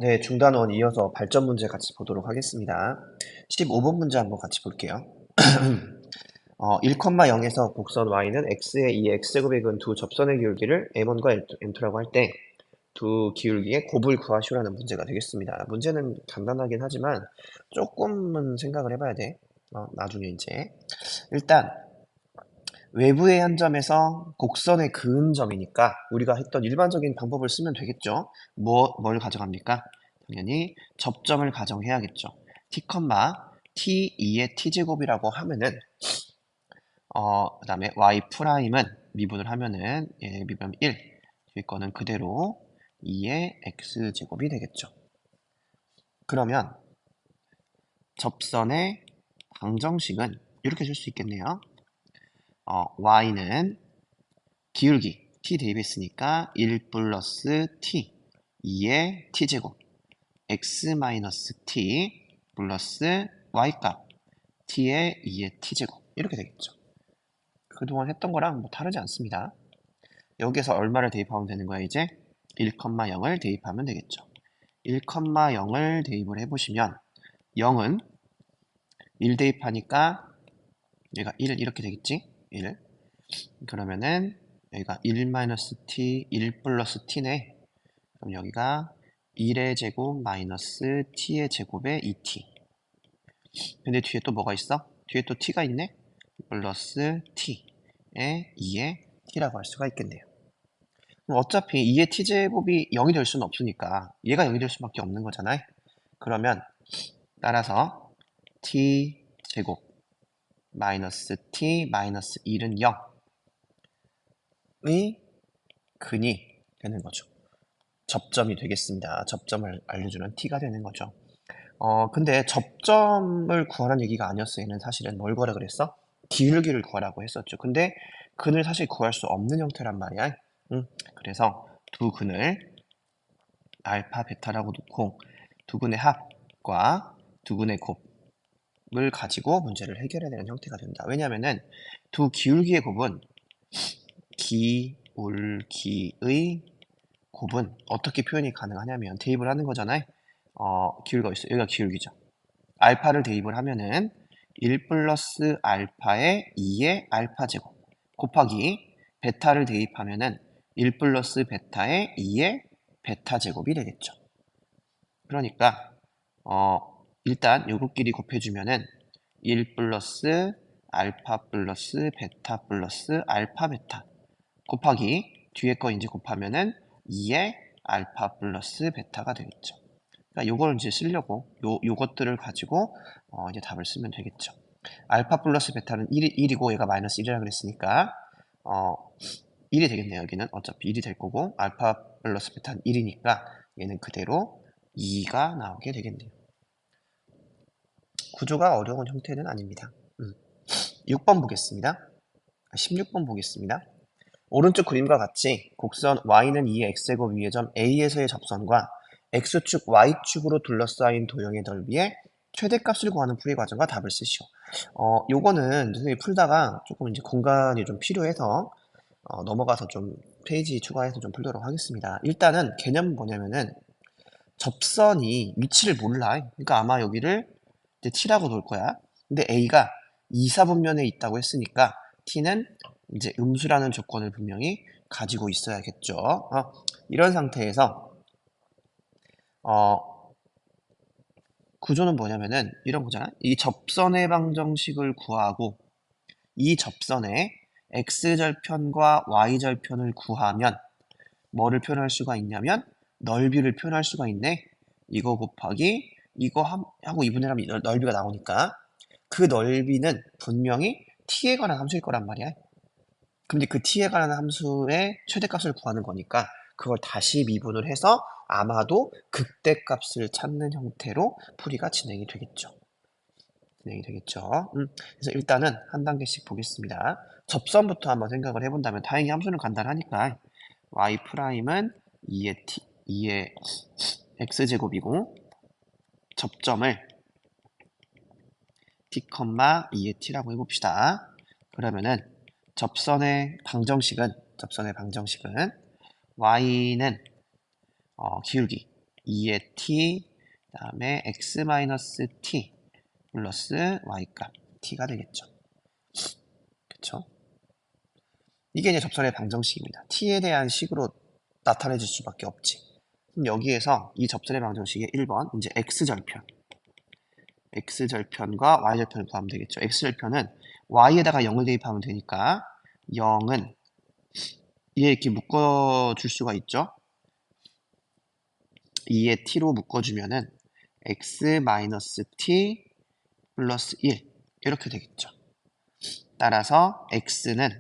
네, 중단원 이어서 발전 문제 같이 보도록 하겠습니다. 15번 문제 한번 같이 볼게요. 1,0에서 곡선 y는 x의 2의 x제곱액은 두 접선의 기울기를 m1과 m2라고 할 때 두 기울기의 곱을 구하시오라는 문제가 되겠습니다. 문제는 간단하긴 하지만 조금은 생각을 해봐야 돼. 나중에 이제. 일단 외부의 한 점에서 곡선의 그은점이니까 우리가 했던 일반적인 방법을 쓰면 되겠죠. 뭘 가져갑니까? 당연히 접점을 가정해야겠죠. t, t2의 t제곱이라고 하면은 그 다음에 y 프라임은 미분을 하면은 미분 1, 뒤에 거는 그대로 2의 x제곱이 되겠죠. 그러면 접선의 방정식은 이렇게 쓸 수 있겠네요. y는 기울기 t 대입했으니까 1 플러스 t 2의 t제곱 x 마이너스 t 플러스 y값 t의 2의 t제곱 이렇게 되겠죠. 그동안 했던 거랑 뭐 다르지 않습니다. 여기에서 얼마를 대입하면 되는 거야 이제? 1,0을 대입하면 되겠죠. 1,0을 대입을 해보시면 0은 1 대입하니까 얘가 1 이렇게 되겠지? 1 그러면은 여기가 1-t, 1 플러스 t네. 그럼 여기가 1의 제곱 마이너스 t의 제곱에 2t. 근데 뒤에 또 뭐가 있어? 뒤에 또 t가 있네? 플러스 t에 2의 t라고 할 수가 있겠네요. 그럼 어차피 2의 t제곱이 0이 될 수는 없으니까 얘가 0이 될 수밖에 없는 거잖아요. 그러면 따라서 t제곱 마이너스 t 마이너스 1은 0의 근이 되는 거죠. 접점이 되겠습니다. 접점을 알려주는 t가 되는 거죠. 근데 접점을 구하라는 얘기가 아니었어. 얘는 사실은 뭘 구하라 그랬어? 기울기를 구하라고 했었죠. 근데 근을 사실 구할 수 없는 형태란 말이야. 그래서 두 근을 알파, 베타라고 놓고 두 근의 합과 두 근의 곱을 가지고 문제를 해결해야 되는 형태가 된다. 왜냐하면은 두 기울기의 곱은 기울기의 곱은 어떻게 표현이 가능하냐면 대입을 하는 거잖아요. 기울기가 있어요. 여기가 기울기죠. 알파를 대입을 하면은 1 플러스 알파의 2의 알파 제곱 곱하기 베타를 대입하면은 1 플러스 베타의 2의 베타 제곱이 되겠죠. 그러니까 어, 일단 요것끼리 곱해주면은 1 플러스 알파 플러스 베타 플러스 알파 베타 곱하기 뒤에 거 이제 곱하면은 2의 알파 플러스 베타가 되겠죠. 그러니까 요걸 이제 쓰려고 요것들을 가지고 이제 답을 쓰면 되겠죠. 알파 플러스 베타는 1이고 얘가 마이너스 1이라 그랬으니까 어, 1이 되겠네요. 여기는 어차피 1이 될 거고 알파 플러스 베타는 1이니까 얘는 그대로 2가 나오게 되겠네요. 구조가 어려운 형태는 아닙니다. 6번 보겠습니다. 16번 보겠습니다. 오른쪽 그림과 같이 곡선 y는 2의 x제곱 위의 점 A에서의 접선과 x축, y축으로 둘러싸인 도형의 넓이의 최대값을 구하는 풀이 과정과 답을 쓰시오. 요거는 선생님이 풀다가 조금 이제 공간이 좀 필요해서 넘어가서 좀 페이지 추가해서 좀 풀도록 하겠습니다. 일단은 개념은 뭐냐면은 접선이 위치를 몰라. 그러니까 아마 여기를 이제 t라고 놓을 거야. 근데 a가 2, 4분면에 있다고 했으니까 t는 이제 음수라는 조건을 분명히 가지고 있어야겠죠. 이런 상태에서 어, 구조는 뭐냐면은 이런 거잖아. 이 접선의 방정식을 구하고 이 접선의 x절편과 y절편을 구하면 뭐를 표현할 수가 있냐면 넓이를 표현할 수가 있네. 이거 곱하기 이거 하고 2분의 1하면 넓이가 나오니까 그 넓이는 분명히 t에 관한 함수일 거란 말이야. 근데 그 t에 관한 함수의 최대값을 구하는 거니까 그걸 다시 미분을 해서 아마도 극대값을 찾는 형태로 풀이가 진행이 되겠죠. 그래서 일단은 한 단계씩 보겠습니다. 접선부터 한번 생각을 해본다면 다행히 함수는 간단하니까 y 프라임은 2의 x제곱이고 접점을 t, 2의 t라고 해봅시다. 그러면은 접선의 방정식은 y는 기울기 2의 t 그다음에 x-t 플러스 y값 t가 되겠죠. 그쵸? 이게 이제 접선의 방정식입니다. t에 대한 식으로 나타내질 수밖에 없지. 그럼 여기에서 이 접선의 방정식의 1번 이제 x절편과 y절편을 구하면 되겠죠. x절편은 y에다가 0을 대입하면 되니까 0은 얘 이렇게 묶어줄 수가 있죠. 2의 t로 묶어주면은 x-t 플러스 1 이렇게 되겠죠. 따라서 x는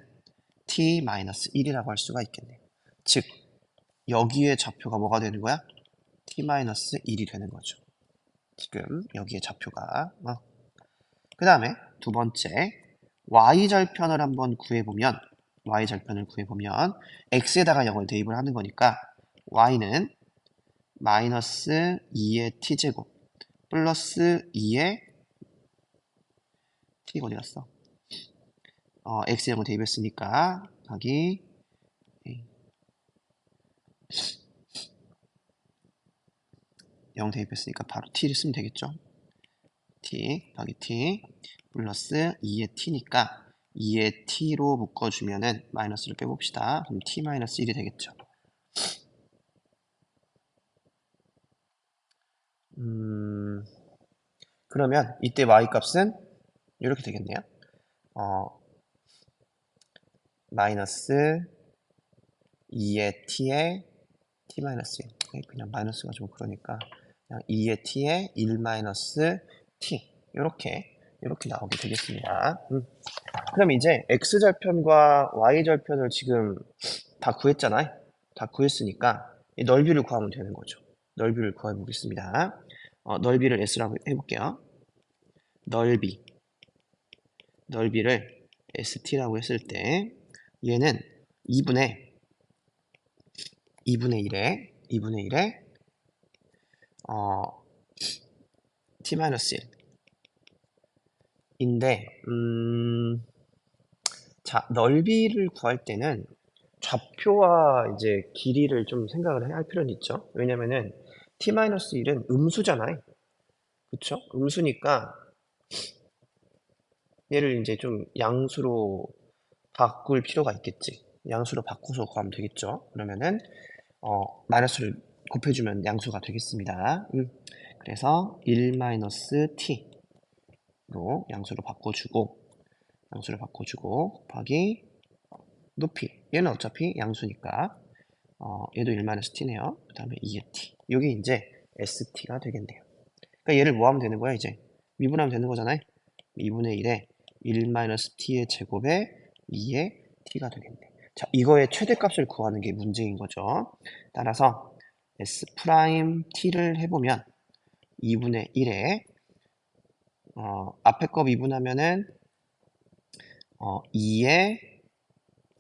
t-1이라고 할 수가 있겠네요. 즉 여기에 좌표가 뭐가 되는 거야? t-1이 되는 거죠. 지금 여기에 좌표가 그 다음에 두 번째 y절편을 한번 구해보면 x에다가 0을 대입을 하는 거니까 y는 마이너스 2의 t제곱 플러스 2의 t가 어디 갔어? x에 0을 대입했으니까 여기 0 대입했으니까 바로 t를 쓰면 되겠죠. t 더하기 t 플러스 2의 t니까 2의 t로 묶어주면은 마이너스를 빼봅시다. 그럼 t-1이 되겠죠. 그러면 이때 y 값은 이렇게 되겠네요. 마이너스 2의 t에 t-1 그냥 마이너스가 좀 그러니까 그냥 2의 t에 1 마이너스 t 이렇게 나오게 되겠습니다. 그럼 이제 x절편과 y절편을 지금 다 구했잖아요. 다 구했으니까 이 넓이를 구하면 되는 거죠. 넓이를 구해 보겠습니다. 넓이를 s라고 해볼게요. 넓이를 st라고 했을 때 얘는 2분의 1에 t-1 인데 자, 넓이를 구할 때는 좌표와 이제 길이를 좀 생각을 해야 할 필요는 있죠. 왜냐면은 t-1은 음수잖아요. 그쵸? 음수니까 얘를 이제 좀 양수로 바꿀 필요가 있겠지. 양수로 바꿔서 구하면 되겠죠. 그러면은 마이너스를 곱해주면 양수가 되겠습니다. 그래서 1-t로 양수로 바꿔주고 곱하기 높이 얘는 어차피 양수니까 얘도 1-t네요. 그 다음에 2의 t 이게 이제 st가 되겠네요. 그러니까 얘를 뭐 하면 되는 거야 이제 미분하면 되는 거잖아요. 2분의 1에 1-t의 제곱에 2의 t가 되겠네. 자, 이거의 최대값을 구하는 게 문제인 거죠. 따라서 s't를 해보면 2분의 1에 앞에 거 미분하면은 2의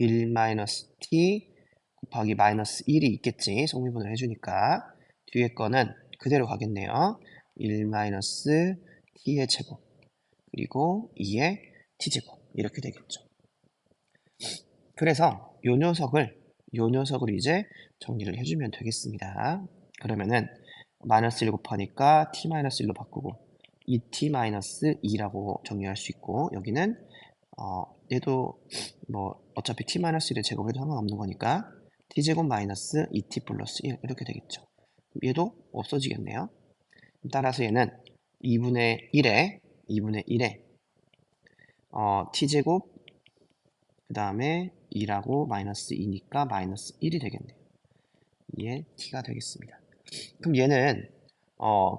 1-t 곱하기 마이너스 1이 있겠지. 성미분을 해주니까 뒤에 거는 그대로 가겠네요. 1-t의 제곱 그리고 2의 t제곱 이렇게 되겠죠. 그래서 요 녀석을 이제 정리를 해주면 되겠습니다. 그러면은 마이너스 1 곱하니까 t-1로 바꾸고 2t-2라고 정리할 수 있고 여기는 얘도 뭐 어차피 t-1을 제곱해도 상관없는 거니까 t제곱 마이너스 2t 플러스 1 이렇게 되겠죠. 얘도 없어지겠네요. 따라서 얘는 2분의 1에 t제곱 그 다음에 2라고 마이너스 2니까 마이너스 1이 되겠네요. 이게 t가 되겠습니다. 그럼 얘는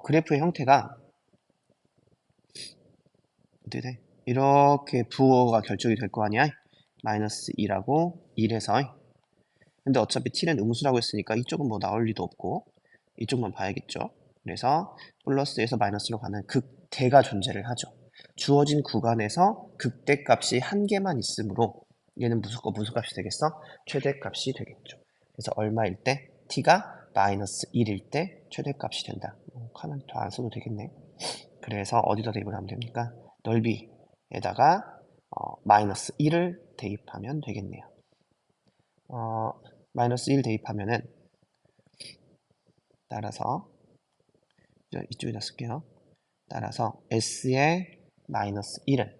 그래프의 형태가 어떻게 돼? 이렇게 부호가 결정이 될 거 아니야? 마이너스 2라고 1에서 근데 어차피 t는 음수라고 했으니까 이쪽은 뭐 나올 리도 없고 이쪽만 봐야겠죠. 그래서 플러스에서 마이너스로 가는 극대가 존재를 하죠. 주어진 구간에서 극대값이 한 개만 있으므로 얘는 무슨 값이 되겠어? 최대값이 되겠죠. 그래서 얼마일 때? t가 마이너스 1일 때 최대값이 된다. 하나 더 안 써도 되겠네. 그래서 어디다 대입을 하면 됩니까? 넓이에다가 마이너스 1을 대입하면 되겠네요. 마이너스 1 대입하면은 따라서 이쪽에다 쓸게요. 따라서 s의 마이너스 1은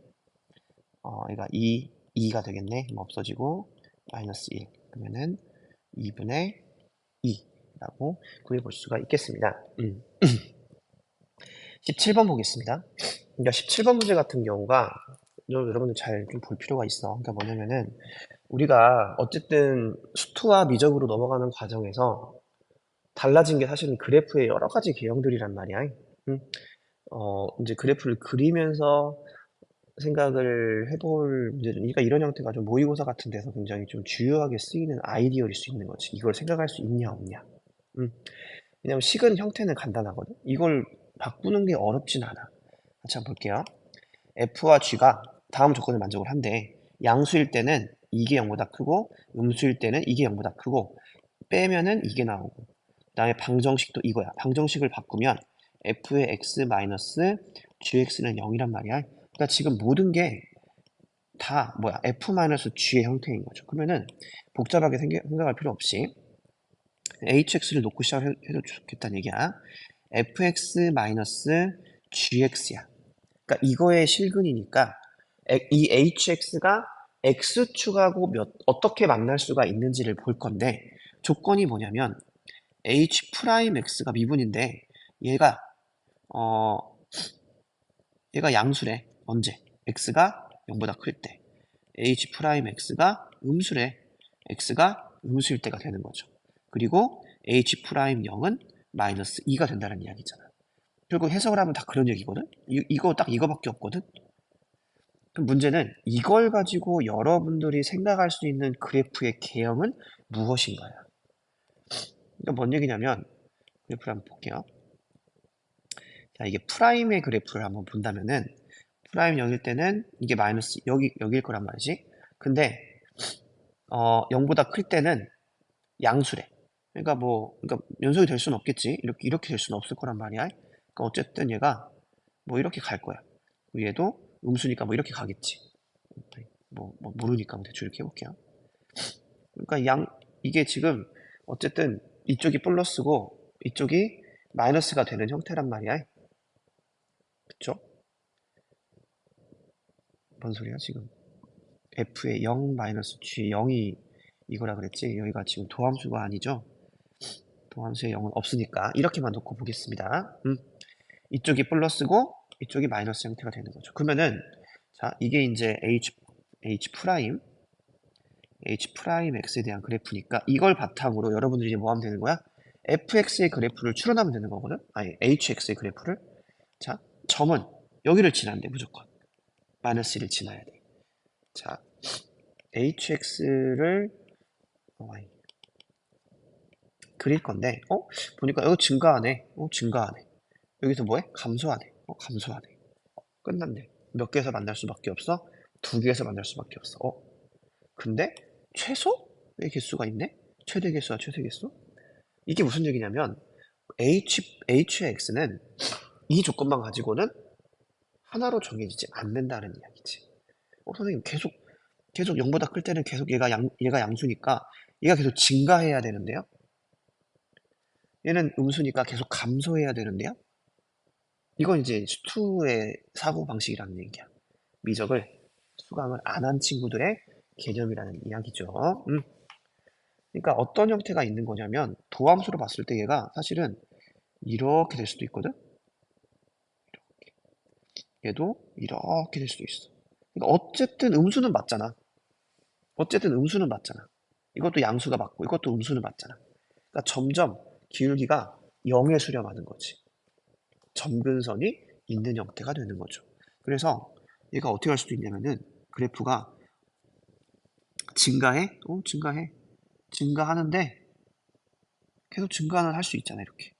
얘가 2가 되겠네. 없어지고 마이너스 1 그러면은 2분의 2라고 구해볼 수가 있겠습니다. 17번 보겠습니다. 그러니까 17번 문제 같은 경우가 여러분들 잘 좀 볼 필요가 있어. 그러니까 뭐냐면은 우리가 어쨌든 수투와 미적으로 넘어가는 과정에서 달라진 게 사실은 그래프의 여러 가지 개형들이란 말이야. 응? 이제 그래프를 그리면서 생각을 해볼 문제는, 그러니까 이런 형태가 좀 모의고사 같은 데서 굉장히 좀 주요하게 쓰이는 아이디어일 수 있는 거지. 이걸 생각할 수 있냐, 없냐. 응? 왜냐면 식은 형태는 간단하거든. 이걸 바꾸는 게 어렵진 않아. 같이 한번 볼게요. F와 G가 다음 조건을 만족을 한대. 양수일 때는 이게 0보다 크고, 음수일 때는 이게 0보다 크고, 빼면은 이게 나오고, 그 다음에 방정식도 이거야. 방정식을 바꾸면 f의 x 마이너스 gx는 0이란 말이야. 그러니까 지금 모든 게 다 뭐야? f 마이너스 g의 형태인 거죠. 그러면은 복잡하게 생각할 필요 없이 hx를 놓고 시작해도 좋겠다는 얘기야. fx 마이너스 gx야. 그러니까 이거의 실근이니까 이 hx가 x축하고 어떻게 만날 수가 있는지를 볼 건데, 조건이 뭐냐면 h 프라임 x가 미분인데 얘가 어 얘가 양수래. 언제? x가 0보다 클 때. h 프라임 x가 음수래. x가 음수일 때가 되는 거죠. 그리고 h 프라임 0은 마이너스 2가 된다는 이야기잖아. 결국 해석을 하면 다 그런 얘기거든. 이거 딱 이거밖에 없거든. 그럼 문제는 이걸 가지고 여러분들이 생각할 수 있는 그래프의 개형은 무엇인가요? 그러니까 뭔 얘기냐면 그래프를 한번 볼게요. 자, 이게 프라임의 그래프를 한번 본다면은 프라임 0일 때는 이게 마이너스 여기일 거란 말이지. 근데 0보다 클 때는 양수래. 그러니까 그러니까 연속이 될 수는 없겠지. 이렇게 될 수는 없을 거란 말이야. 그러니까 어쨌든 얘가 뭐 이렇게 갈 거야. 얘도 음수니까 뭐 이렇게 가겠지. 뭐 모르니까 대충 이렇게 해볼게요. 그러니까 이게 지금 어쨌든 이쪽이 플러스고 이쪽이 마이너스가 되는 형태란 말이야. 그쵸? 뭔 소리야 지금? f의 0 마이너스 g 0이 이거라 그랬지? 여기가 지금 도함수가 아니죠? 도함수의 0은 없으니까 이렇게만 놓고 보겠습니다. 이쪽이 플러스고 이쪽이 마이너스 형태가 되는 거죠. 그러면은 자 이게 이제 h 프라임 x에 대한 그래프니까 이걸 바탕으로 여러분들이 이제 뭐 하면 되는 거야? fx의 그래프를 추론하면 되는 거거든? 아니 hx의 그래프를. 자 점은 여기를 지난대 무조건. 마이너스 1을 지나야 돼. 자 hx를 그릴 건데 보니까 여기 증가하네. 증가하네. 여기서 뭐해? 감소하네. 감소하네. 끝났네. 몇 개에서 만날 수밖에 없어? 두 개에서 만날 수밖에 없어. 근데 최소의 개수가 있네? 최대 개수와 최대 개수? 이게 무슨 얘기냐면 h의 x는 이 조건만 가지고는 하나로 정해지지 않는다는 이야기지. 선생님 계속 0보다 클 때는 계속 얘가 양수니까 얘가 계속 증가해야 되는데요. 얘는 음수니까 계속 감소해야 되는데요. 이건 이제 수투의 사고방식이라는 얘기야. 미적을 수강을 안 한 친구들의 개념이라는 이야기죠. 그러니까 어떤 형태가 있는 거냐면 도함수로 봤을 때 얘가 사실은 이렇게 될 수도 있거든. 얘도 이렇게 될 수도 있어. 그러니까 어쨌든 음수는 맞잖아. 어쨌든 음수는 맞잖아. 이것도 양수가 맞고 이것도 음수는 맞잖아. 그러니까 점점 기울기가 0에 수렴하는 거지. 점근선이 있는 형태가 되는 거죠. 그래서 얘가 어떻게 할 수도 있냐면은 그래프가 증가해? 증가해. 증가하는데 계속 증가는 할 수 있잖아, 이렇게.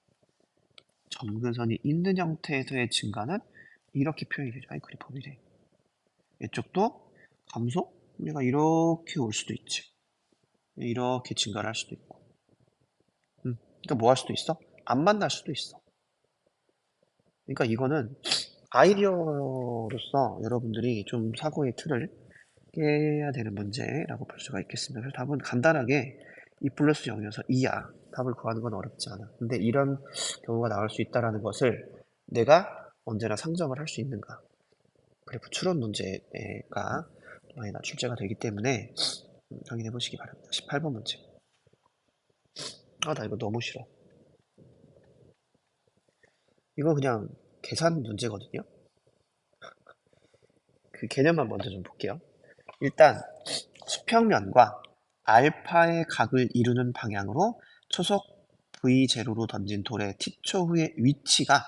점근선이 있는 형태에서의 증가는 이렇게 표현이 되죠. 아이, 그래프이래. 이쪽도 감소? 얘가 이렇게 올 수도 있지. 이렇게 증가를 할 수도 있고. 그러니까 뭐 할 수도 있어? 안 만날 수도 있어. 그러니까 이거는 아이디어로서 여러분들이 좀 사고의 틀을 깨야 되는 문제라고 볼 수가 있겠습니다. 그래서 답은 간단하게 2 플러스 0이어서 2야. 답을 구하는 건 어렵지 않아. 근데 이런 경우가 나올 수 있다라는 것을 내가 언제나 상정을 할 수 있는가. 그래프 추론 문제가 많이 출제가 되기 때문에 확인해 보시기 바랍니다. 18번 문제. 나 이거 너무 싫어. 이거 그냥 계산 문제거든요. 그 개념만 먼저 좀 볼게요. 일단 수평면과 알파의 각을 이루는 방향으로 초속 V0로 던진 돌의 T초 후의 위치가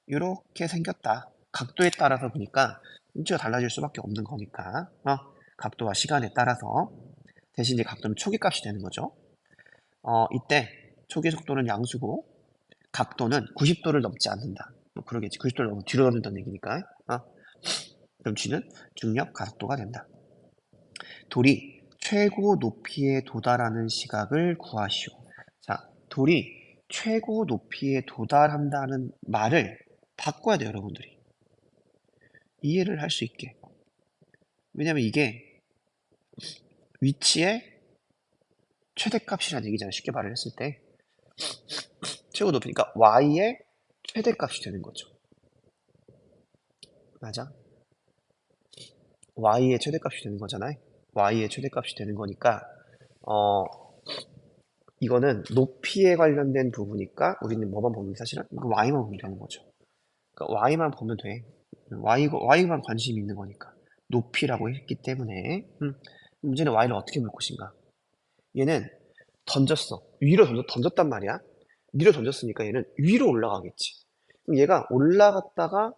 이렇게 생겼다. 각도에 따라서 보니까 위치가 달라질 수밖에 없는 거니까 각도와 시간에 따라서 대신 이제 각도는 초기값이 되는 거죠. 이때 초기 속도는 양수고 각도는 90도를 넘지 않는다. 뭐 그러겠지. 90도를 넘으면 뒤로 넘는다는 얘기니까. 그럼 G는 중력 가속도가 된다. 돌이 최고 높이에 도달하는 시각을 구하시오. 자, 돌이 최고 높이에 도달한다는 말을 바꿔야 돼요, 여러분들이. 이해를 할 수 있게. 왜냐면 이게 위치의 최대값이라는 얘기잖아요. 쉽게 말을 했을 때. 최고 높이니까 y의 최대값이 되는 거죠. 맞아? y의 최대값이 되는 거잖아요. y의 최대값이 되는 거니까 어 이거는 높이에 관련된 부분이니까 우리는 뭐만 보면 사실은 y만 보면 되는 거죠. 그러니까 y만 보면 돼. y만 관심이 있는 거니까. 높이라고 했기 때문에 문제는 y를 어떻게 볼 것인가. 얘는 던졌어. 위로 던졌단 말이야. 위로 던졌으니까 얘는 위로 올라가겠지. 그럼 얘가 올라갔다가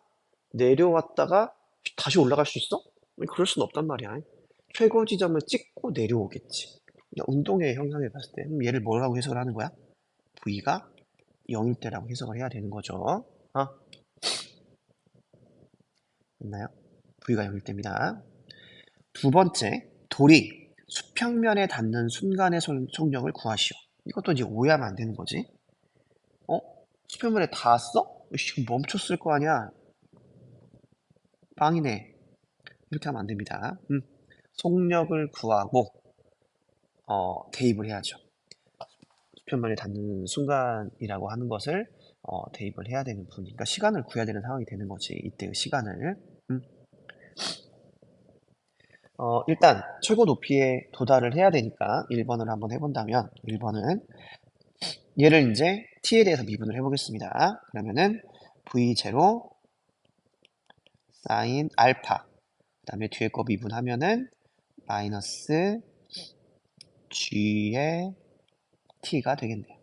내려왔다가 다시 올라갈 수 있어? 그럴 수는 없단 말이야. 최고 지점을 찍고 내려오겠지. 그러니까 운동의 형상을 봤을 때 얘를 뭐라고 해석을 하는 거야? V가 0일 때라고 해석을 해야 되는 거죠. 됐나요? V가 0일 때입니다. 두 번째, 돌이 수평면에 닿는 순간의 속력을 구하시오. 이것도 이제 오해하면 안 되는 거지. 수평면에 닿았어? 지금 멈췄을 거 아니야. 빵이네. 이렇게 하면 안 됩니다. 속력을 구하고 대입을 해야죠. 수평면에 닿는 순간이라고 하는 것을 대입을 해야 되는 부분이니까 시간을 구해야 되는 상황이 되는 거지. 이때의 시간을. 일단 최고 높이에 도달을 해야 되니까 1번을 한번 해본다면 1번은 얘를 이제 t에 대해서 미분을 해보겠습니다. 그러면은 v0 사인 알파 그 다음에 뒤에 거 미분하면은 마이너스 g의 t가 되겠네요.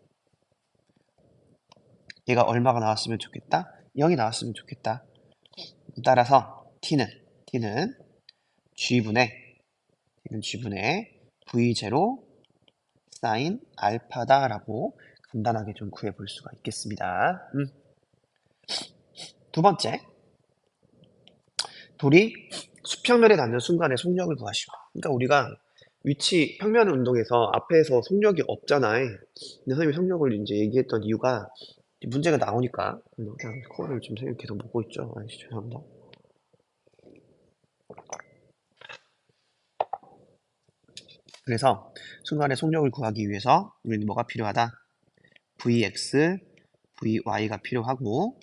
얘가 얼마가 나왔으면 좋겠다? 0이 나왔으면 좋겠다. 따라서 t는 g분의 v0 사인 알파다라고 간단하게 좀 구해볼 수가 있겠습니다. 두 번째, 돌이 수평면에 닿는 순간에 속력을 구하시오. 그러니까 우리가 위치 평면 운동에서 앞에서 속력이 없잖아. 근데 선생님이 속력을 이제 얘기했던 이유가 문제가 나오니까. 그냥 코어를 지금 선생님 계속 보고 있죠. 아이씨, 죄송합니다. 그래서 순간의 속력을 구하기 위해서 우리는 뭐가 필요하다? Vx, Vy가 필요하고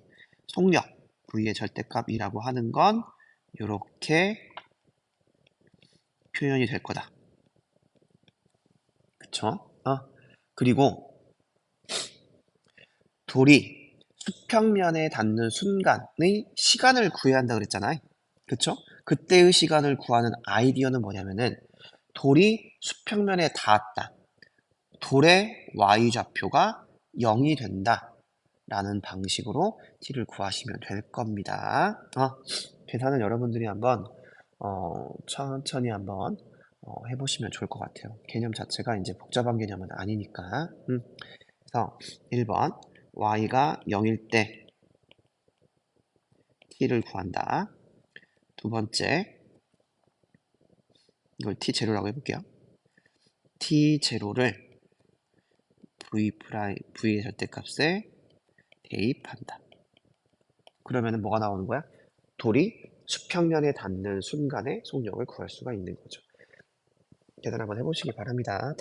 속력, V의 절대값이라고 하는 건 이렇게 표현이 될 거다. 그쵸? 그리고 돌이 수평면에 닿는 순간의 시간을 구해야 한다 그랬잖아요. 그쵸? 그때의 시간을 구하는 아이디어는 뭐냐면은 돌이 수평면에 닿았다. 돌의 y좌표가 0이 된다. 라는 방식으로 t를 구하시면 될 겁니다. 계산은 여러분들이 한번 천천히 한번 해보시면 좋을 것 같아요. 개념 자체가 이제 복잡한 개념은 아니니까. 그래서 1번 y가 0일 때 t를 구한다. 두 번째 이걸 t0라고 해볼게요. t0를 v의 절대값에 대입한다. 그러면 뭐가 나오는 거야? 돌이 수평면에 닿는 순간에 속력을 구할 수가 있는 거죠. 계산 한번 해보시기 바랍니다.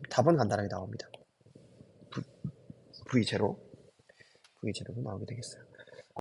답은 간단하게 나옵니다. V0 V0로 나오게 되겠어요.